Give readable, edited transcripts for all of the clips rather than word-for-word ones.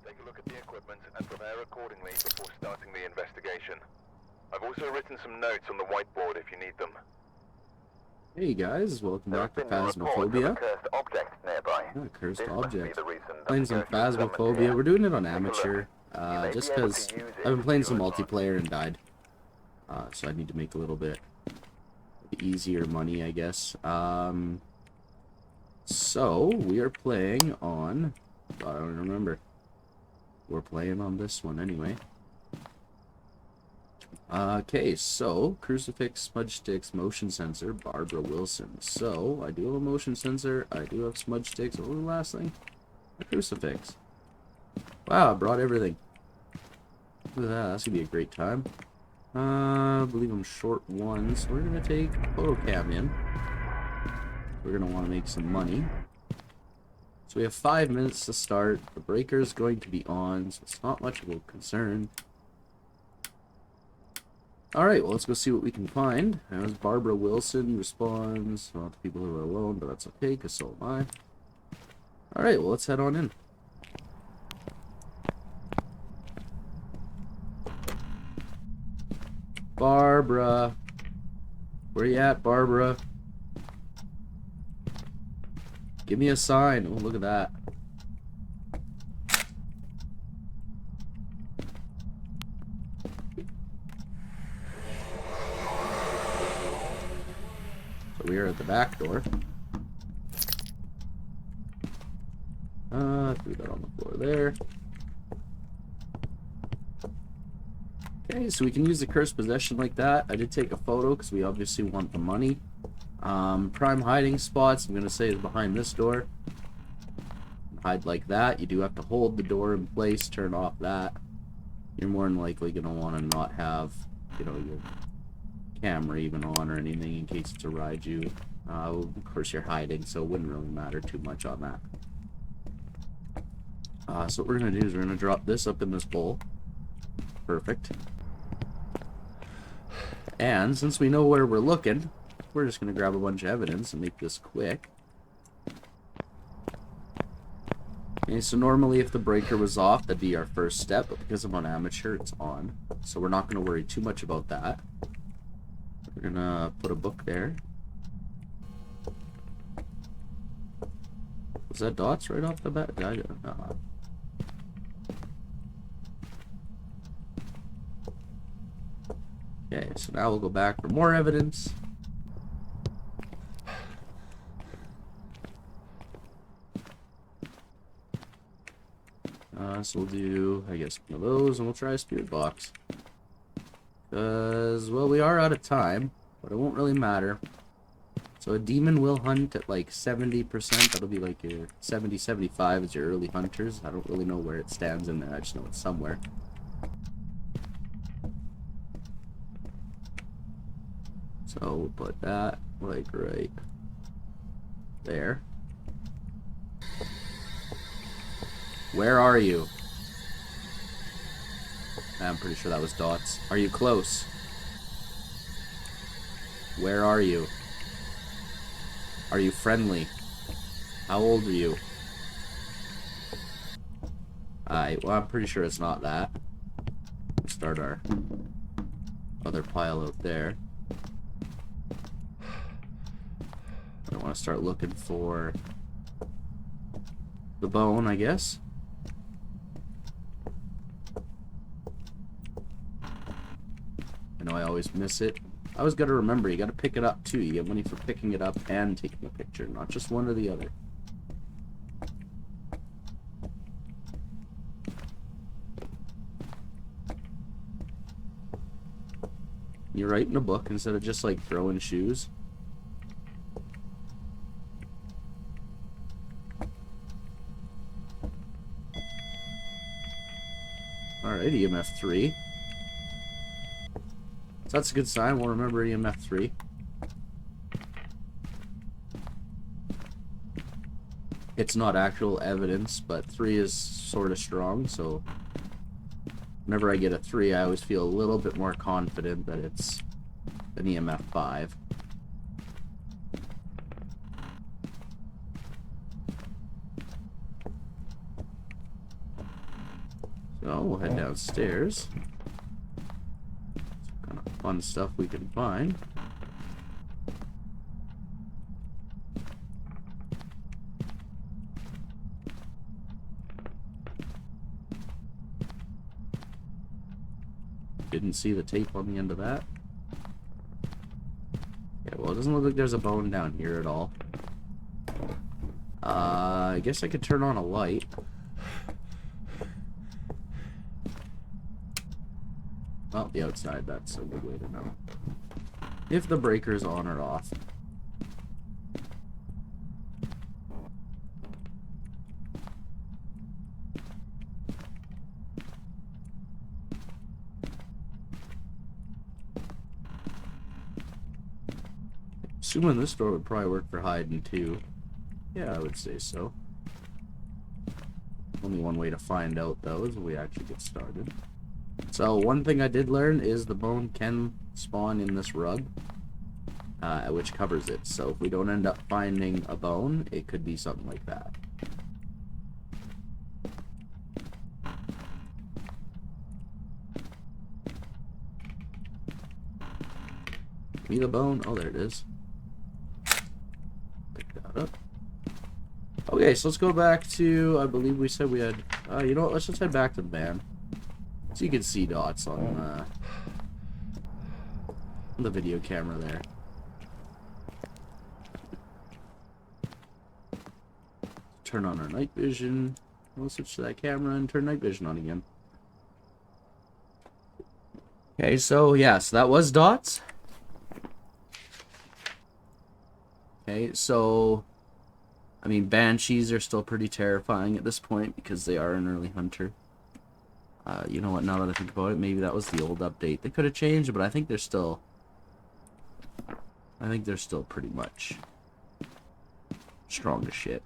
Take a look at the equipment and prepare accordingly before starting the investigation. I've also written some notes on the whiteboard if you need them. Hey guys, welcome back to Phasmophobia. Cursed object. Playing some Phasmophobia. We're doing it on amateur, just because I've been playing some multiplayer and died. So I need to make a little bit easier money, I guess. So we are playing on, I don't remember. We're playing on this one anyway. Okay, so crucifix, smudge sticks, motion sensor, Barbara Wilson. So I do have a motion sensor. I do have smudge sticks. What was the last thing? A crucifix. Wow, I brought everything. Look at that. That's gonna be a great time. I believe I'm short one, so we're gonna take photo cam in. We're gonna want to make some money. So we have 5 minutes to start. The breaker is going to be on, so it's not much of a concern. Alright, well, let's go see what we can find. As Barbara Wilson responds, not to people who are alone, but that's okay, because so am I. Alright, well, let's head on in. Barbara. Where you at, Barbara? Give me a sign. Oh, look at that. We are at the back door. Threw that on the floor there. Okay, so we can use the cursed possession like that. I did take a photo because we obviously want the money. Prime hiding spots, I'm going to say, is behind this door. Hide like that. You do have to hold the door in place, turn off that. You're more than likely going to want to not have, you know, your camera even on or anything in case it's a raiju. Of course you're hiding, so it wouldn't really matter too much on that. So what we're gonna do is we're gonna drop this up in this bowl. Perfect. And since we know where we're looking, we're just gonna grab a bunch of evidence and make this quick. Okay, so normally if the breaker was off, that'd be our first step, but because I'm on amateur, it's on. So we're not gonna worry too much about that. We're gonna put a book there. Was that dots right off the bat? Okay, so now we'll go back for more evidence. So we'll do, I guess, one of those, and we'll try a spirit box. Because, well, we are out of time, but it won't really matter. So a demon will hunt at like 70%. That'll be like your 70-75 is your early hunters. I don't really know where it stands in there. I just know it's somewhere. So we'll put that like right there. Where are you? I'm pretty sure that was dots. Are you close? Where are you? Are you friendly? How old are you? Alright, well, I'm pretty sure it's not that. We'll start our other pile out there. I want to start looking for the bone, I guess. I know I always miss it. I always got to remember, you got to pick it up too. You get money for picking it up and taking a picture, not just one or the other. You write in a book instead of just like throwing shoes. Alright, EMF 3. So that's a good sign. We'll remember EMF 3. It's not actual evidence, but 3 is sort of strong, so whenever I get a 3, I always feel a little bit more confident that it's an EMF 5. So we'll head downstairs. Some kind of fun stuff we can find. Didn't see the tape on the end of that. Yeah, well, it doesn't look like there's a bone down here at all. I guess I could turn on a light. Well, the outside, that's a good way to know if the breaker's on or off. Assuming this door would probably work for hiding too. Yeah, I would say so. Only one way to find out though is when we actually get started. So one thing I did learn is the bone can spawn in this rug, which covers it. So if we don't end up finding a bone, it could be something like that. Give me the bone. Oh, there it is. Pick that up. Okay, so let's go back to, I believe we said we had, you know what, let's just head back to the van. So you can see dots on the video camera there. Turn on our night vision. We'll switch to that camera and turn night vision on again. Okay, so yeah, so that was dots. Okay, so I mean, banshees are still pretty terrifying at this point because they are an early hunter. You know what, now that I think about it, maybe that was the old update. They could have changed, but I think they're still pretty much strong as shit.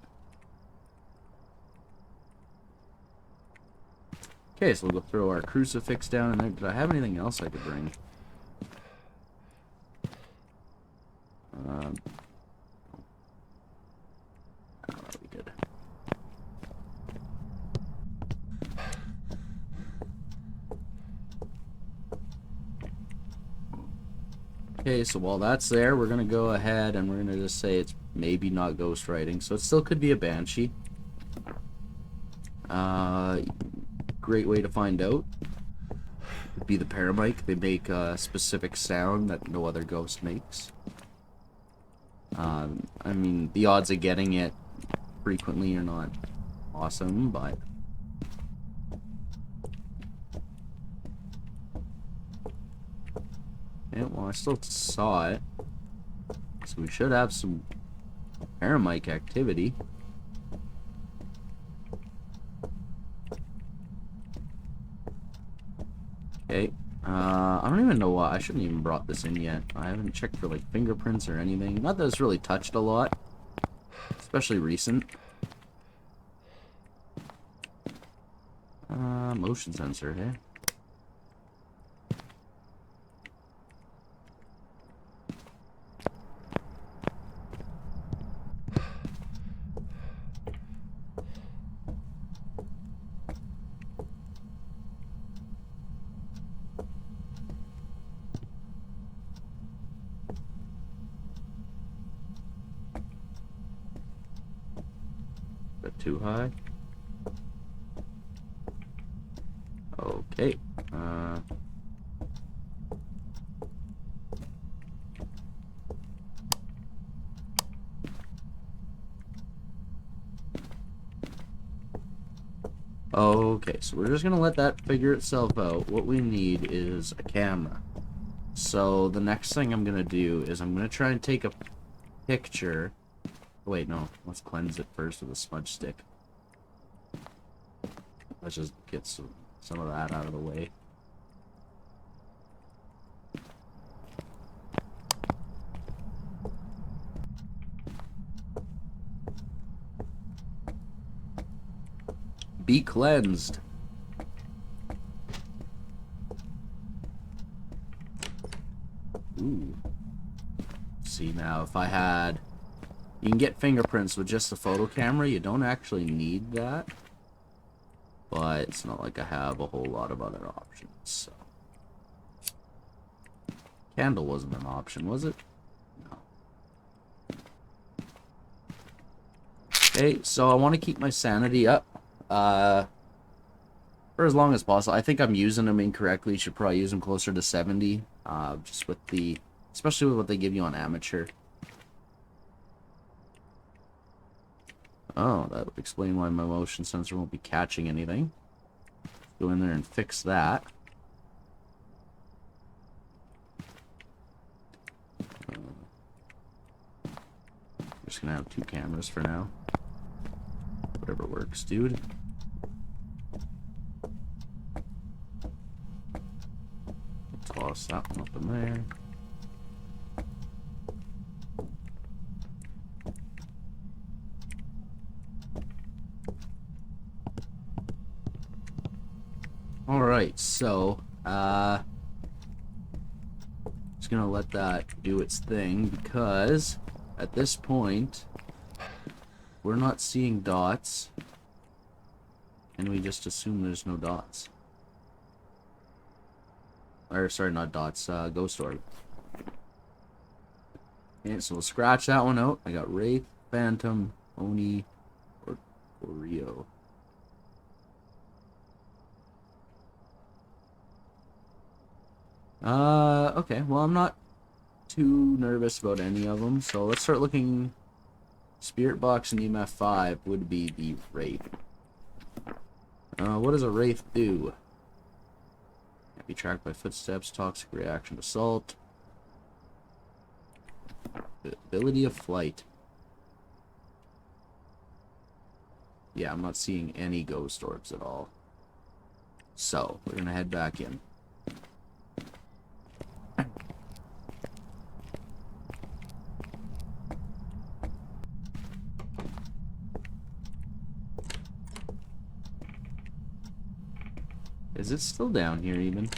Okay, so we'll go throw our crucifix down in there. Did I have anything else I could bring? That'll be good. Okay, so while that's there, we're gonna go ahead and we're gonna just say it's maybe not ghost writing, so it still could be a banshee. Great way to find out would be the paramic. They make a specific sound that no other ghost makes. I mean, the odds of getting it frequently are not awesome, but yeah, well, I still saw it, so we should have some paramic activity. Okay, I don't even know why. I shouldn't even brought this in yet. I haven't checked for like fingerprints or anything. Not that it's really touched a lot, especially recent. Motion sensor, hey? Too high. Okay. Okay, so we're just gonna let that figure itself out. What we need is a camera. So the next thing I'm gonna do is I'm gonna try and take a picture. Wait, no. Let's cleanse it first with a smudge stick. Let's just get some of that out of the way. Be cleansed. Ooh. See, now if I had... You can get fingerprints with just the photo camera. You don't actually need that. but it's not like I have a whole lot of other options. So. Candle wasn't an option, was it? No. Okay, so I want to keep my sanity up for as long as possible. I think I'm using them incorrectly. Should probably use them closer to 70, just with the, especially with what they give you on amateur. Oh, that would explain why my motion sensor won't be catching anything. Go in there and fix that. Just gonna have 2 cameras for now. Whatever works, dude. Toss that one up in there. Alright, so, just gonna let that do its thing, because at this point, we're not seeing dots, and we just assume there's no dots. Or, sorry, not dots, ghost orb. Okay, so we'll scratch that one out. I got Wraith, Phantom, Oni, or Rio. Okay, well, I'm not too nervous about any of them, so let's start looking. Spirit Box and EMF5 would be the Wraith. What does a Wraith do? Can't be tracked by footsteps, toxic reaction to salt. The ability of flight. Yeah, I'm not seeing any ghost orbs at all. So, we're gonna head back in. Is it still down here even?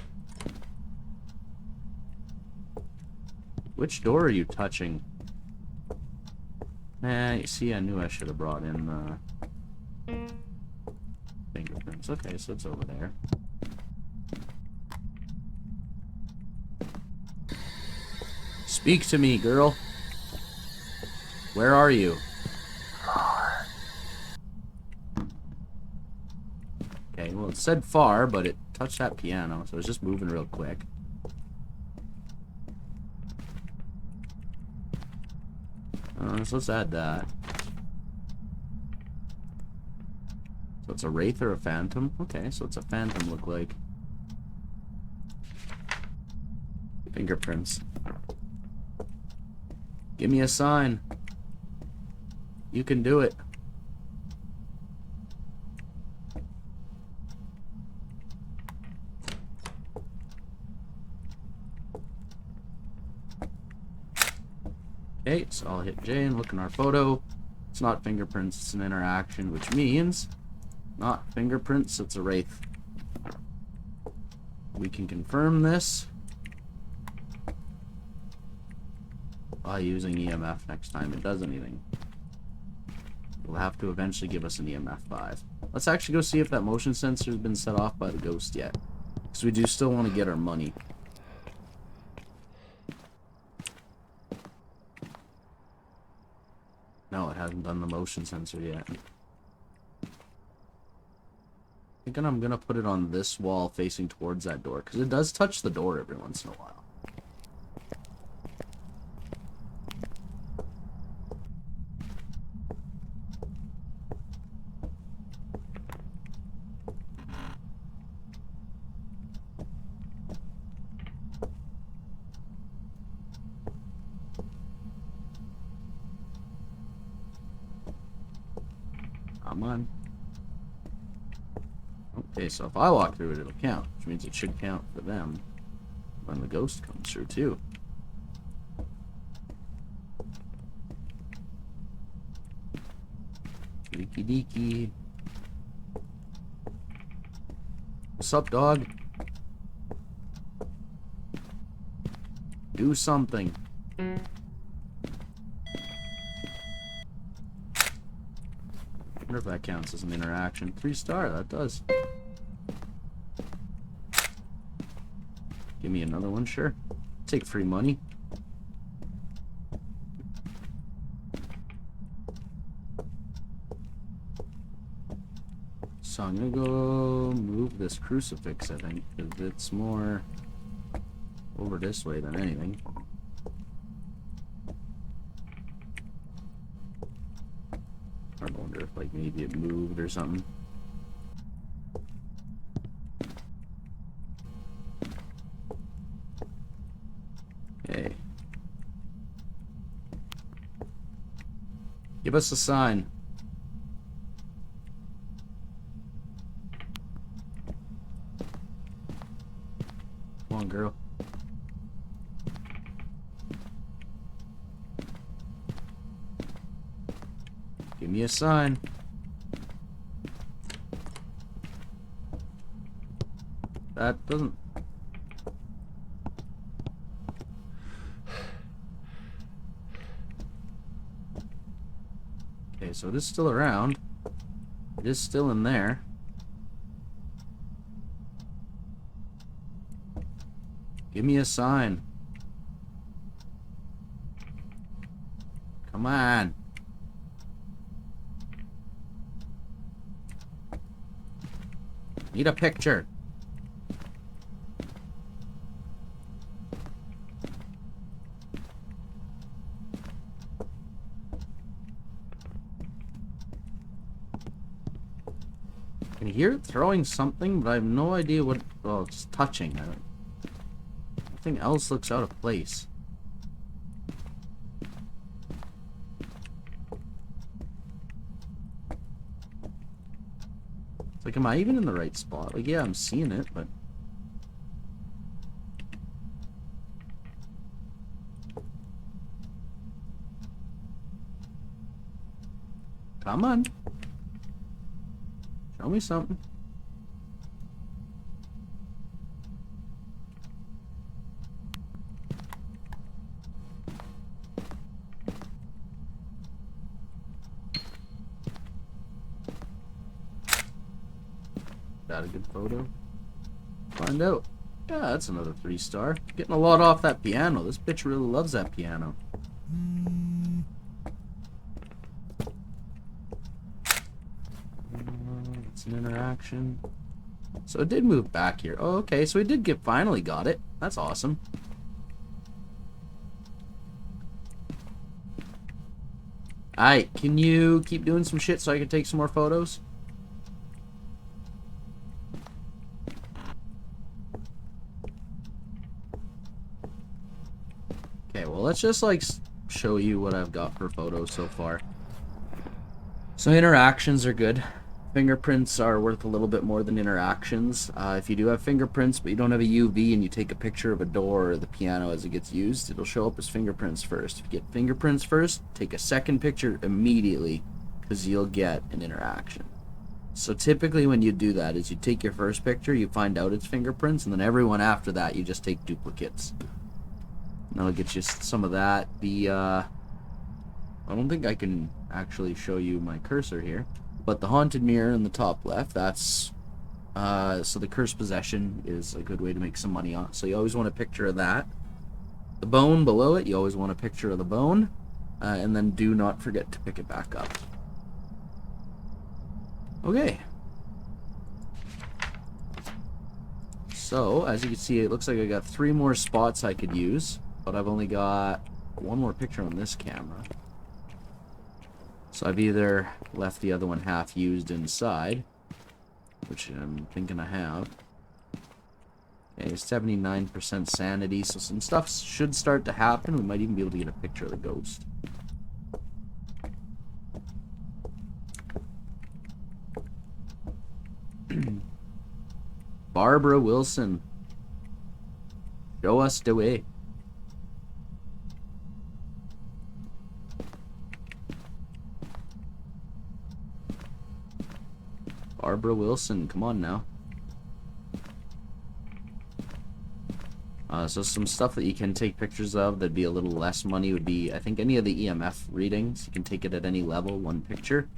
Which door are you touching? Nah, you see, I knew I should have brought in the fingerprints. Okay, so it's over there. Speak to me, girl. Where are you? Okay, well, it said far, but it touched that piano, so it's just moving real quick. So let's add that. So it's a Wraith or a Phantom? Okay, so it's a Phantom look like. Fingerprints. Give me a sign. You can do it. Okay, so I'll hit J and look in our photo. It's not fingerprints, it's an interaction, which means not fingerprints, it's a Wraith. We can confirm this by using EMF next time it does anything. It'll have to eventually give us an EMF 5. Let's actually go see if that motion sensor has been set off by the ghost yet. Because we do still want to get our money. No, it hasn't done the motion sensor yet. Thinking I'm gonna put it on this wall facing towards that door, because it does touch the door every once in a while. Come on. Okay, so if I walk through it, it'll count, which means it should count for them when the ghost comes through, too. Deaky deaky. What's up, dog? Do something. wonder if that counts as an interaction. 3-star, that does. Give me another one, sure. Take free money. So I'm gonna go move this crucifix, I think, because it's more over this way than anything. I wonder if, like, maybe it moved or something. Okay. Give us a sign. Come on, girl. Give me a sign. That doesn't... Okay, so it is still around. It is still in there. Give me a sign. Come on. Need a picture. I can hear it throwing something, but I have no idea what... Well, it's touching. Nothing else looks out of place. It's like, am I even in the right spot? Like, yeah, I'm seeing it, but... Come on. Show me something. That a good photo? Find out. Yeah, that's another 3-star. Getting a lot off that piano. This bitch really loves that piano. It's an interaction. So it did move back here. Oh, okay. So we did finally got it. That's awesome. Alright, can you keep doing some shit so I can take some more photos? Okay, well, let's just, like, show you what I've got for photos so far. So interactions are good. Fingerprints are worth a little bit more than interactions. If you do have fingerprints, but you don't have a UV and you take a picture of a door or the piano as it gets used, it'll show up as fingerprints first. If you get fingerprints first, take a second picture immediately, because you'll get an interaction. So typically when you do that is you take your first picture, you find out it's fingerprints, and then everyone after that you just take duplicates. And that'll get you some of that. I don't think I can actually show you my cursor here, but the haunted mirror in the top left, that's so the cursed possession is a good way to make some money on. So you always want a picture of that. The bone below it, you always want a picture of the bone, and then do not forget to pick it back up. Okay. So as you can see, it looks like I got 3 more spots I could use, but I've only got 1 more picture on this camera. So I've either left the other one half used inside, which I'm thinking I have. Okay, 79% sanity, so some stuff should start to happen. We might even be able to get a picture of the ghost. Barbara Wilson. Show us the way. Barbara Wilson, come on now. So some stuff that you can take pictures of that'd be a little less money would be, I think, any of the EMF readings. You can take it at any level, 1 picture.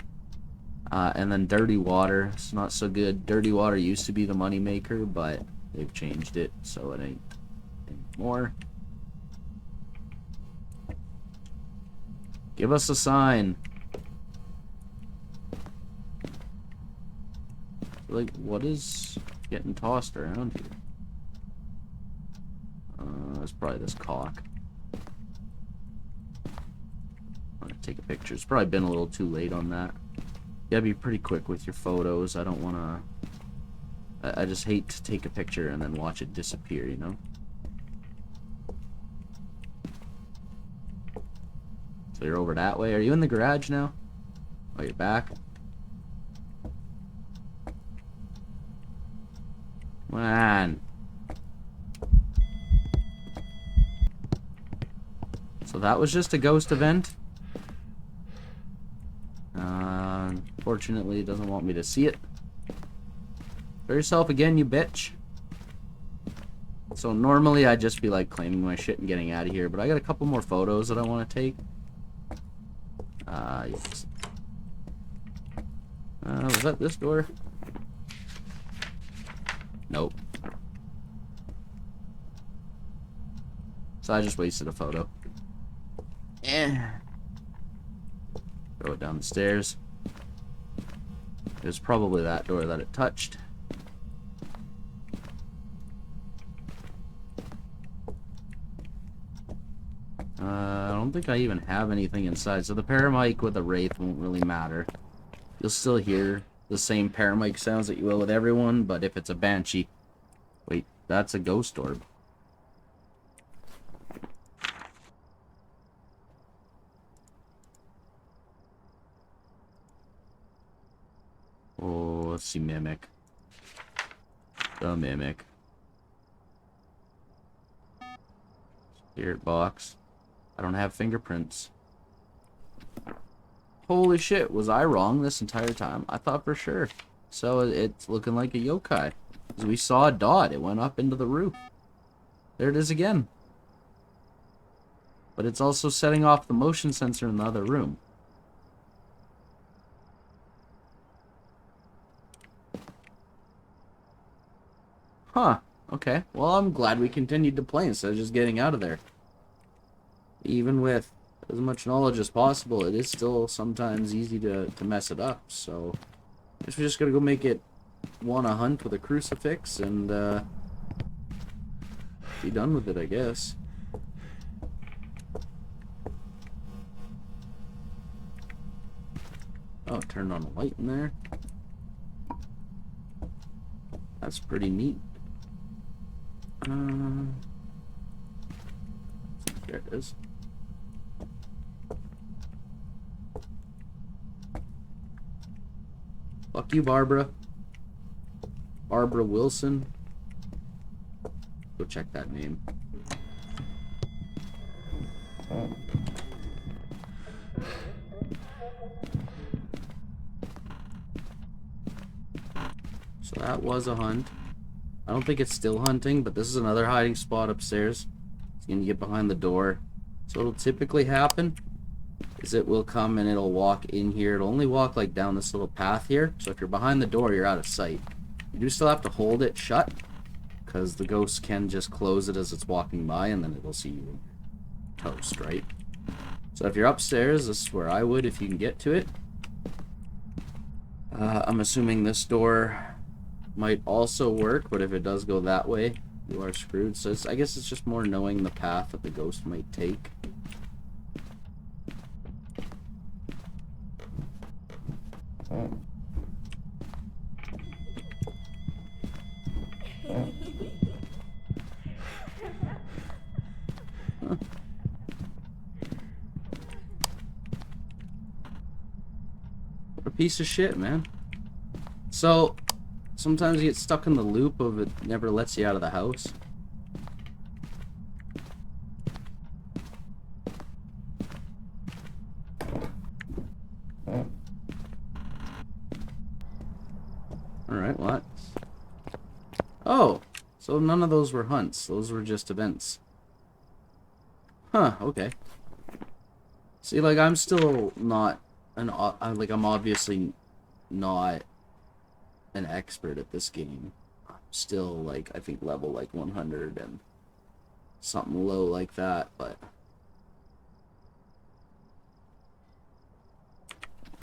And then dirty water. It's not so good. Dirty water used to be the money maker, but they've changed it, so it ain't anymore. Give us a sign. Like, what is getting tossed around here? It's probably this cock. I'm gonna take a picture. It's probably been a little too late on that. You gotta be pretty quick with your photos. I don't wanna... I just hate to take a picture and then watch it disappear, you know? So you're over that way. Are you in the garage now? Oh, you're back? Come on. So that was just a ghost event. Unfortunately, it doesn't want me to see it. Show yourself again, you bitch. So normally I'd just be like claiming my shit and getting out of here, but I got a couple more photos that I want to take. Yes. Was that this door? Nope. So I just wasted a photo. Throw it down the stairs. It was probably that door that it touched. I don't think I even have anything inside, so the paramic with the wraith won't really matter. You'll still hear the same paramic sounds that you will with everyone, but if it's a banshee... Wait, that's a ghost orb. Oh, let's see, Mimic. The Mimic. Spirit box. I don't have fingerprints. Holy shit, was I wrong this entire time? I thought for sure. So it's looking like a yokai. As we saw a dot, it went up into the roof. There it is again. But it's also setting off the motion sensor in the other room. Huh. Okay. Well, I'm glad we continued to play instead of just getting out of there. Even with as much knowledge as possible, it is still sometimes easy to mess it up. So, I guess we're just gonna go make it want to hunt with a crucifix and be done with it, I guess. Oh, it turned on a light in there. That's pretty neat. There it is. Fuck you, Barbara. Barbara Wilson. Go check that name. So that was a hunt. I don't think it's still hunting, but this is another hiding spot upstairs. It's gonna get behind the door. So what'll typically happen is it will come and it'll walk in here. It'll only walk like down this little path here. So if you're behind the door, you're out of sight. You do still have to hold it shut, because the ghost can just close it as it's walking by, and then it'll see you toast, right? So if you're upstairs, this is where I would if you can get to it. I'm assuming this door might also work, but if it does go that way, you are screwed. So I guess it's just more knowing the path that the ghost might take. Huh. What a piece of shit, man. So sometimes you get stuck in the loop of it never lets you out of the house. Alright, what? Oh! So none of those were hunts. Those were just events. Huh, okay. See, like, I'm still not... I'm obviously not an expert at this game. I'm still, like, I think level, like, 100 and something low like that, but...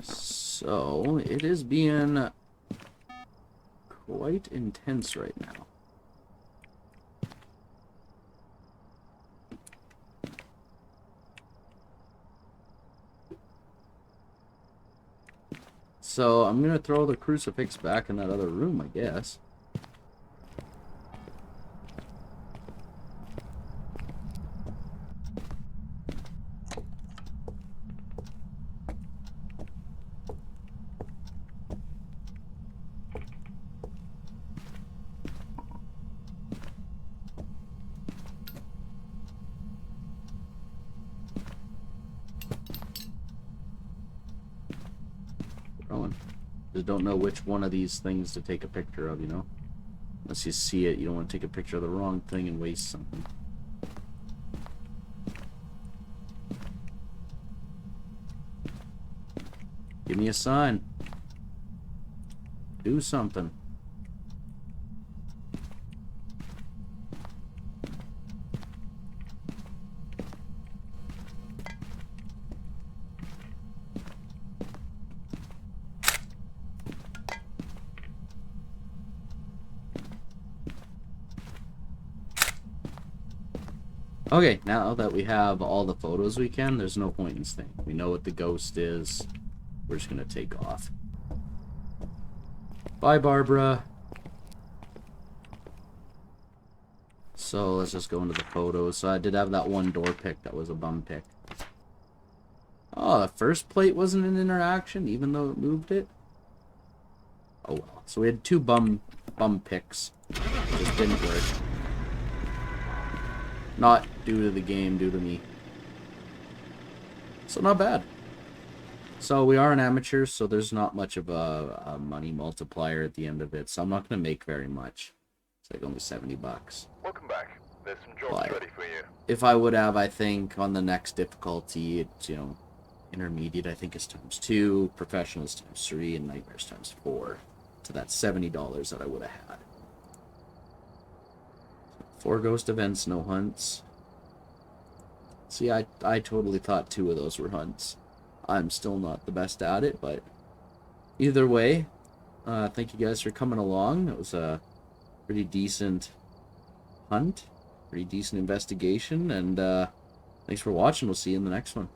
So, it is being quite intense right now. So, I'm gonna throw the crucifix back in that other room, I guess. Just don't know which one of these things to take a picture of, you know? Unless you see it, you don't want to take a picture of the wrong thing and waste something. Give me a sign. Do something. Okay, now that we have all the photos we can, there's no point in staying. We know what the ghost is. We're just gonna take off. Bye, Barbara. So, let's just go into the photos. So, I did have that one door pick that was a bum pick. Oh, the first plate wasn't an interaction, even though it moved it? Oh well. So, we had two bum picks. Just didn't work. Not due to the game, due to me. So not bad. So we are an amateur, so there's not much of a money multiplier at the end of it. So I'm not going to make very much. It's like only $70. Welcome back. There's some jobs ready for you. If I would have, I think, on the next difficulty, it's, you know, intermediate, I think, is ×2, professional is ×3, and nightmares ×4. To that $70 that I would have had. 4 ghost events, no hunts. See, I totally thought 2 of those were hunts. I'm still not the best at it, but either way, thank you guys for coming along. It was a pretty decent hunt, pretty decent investigation, and thanks for watching. We'll see you in the next one.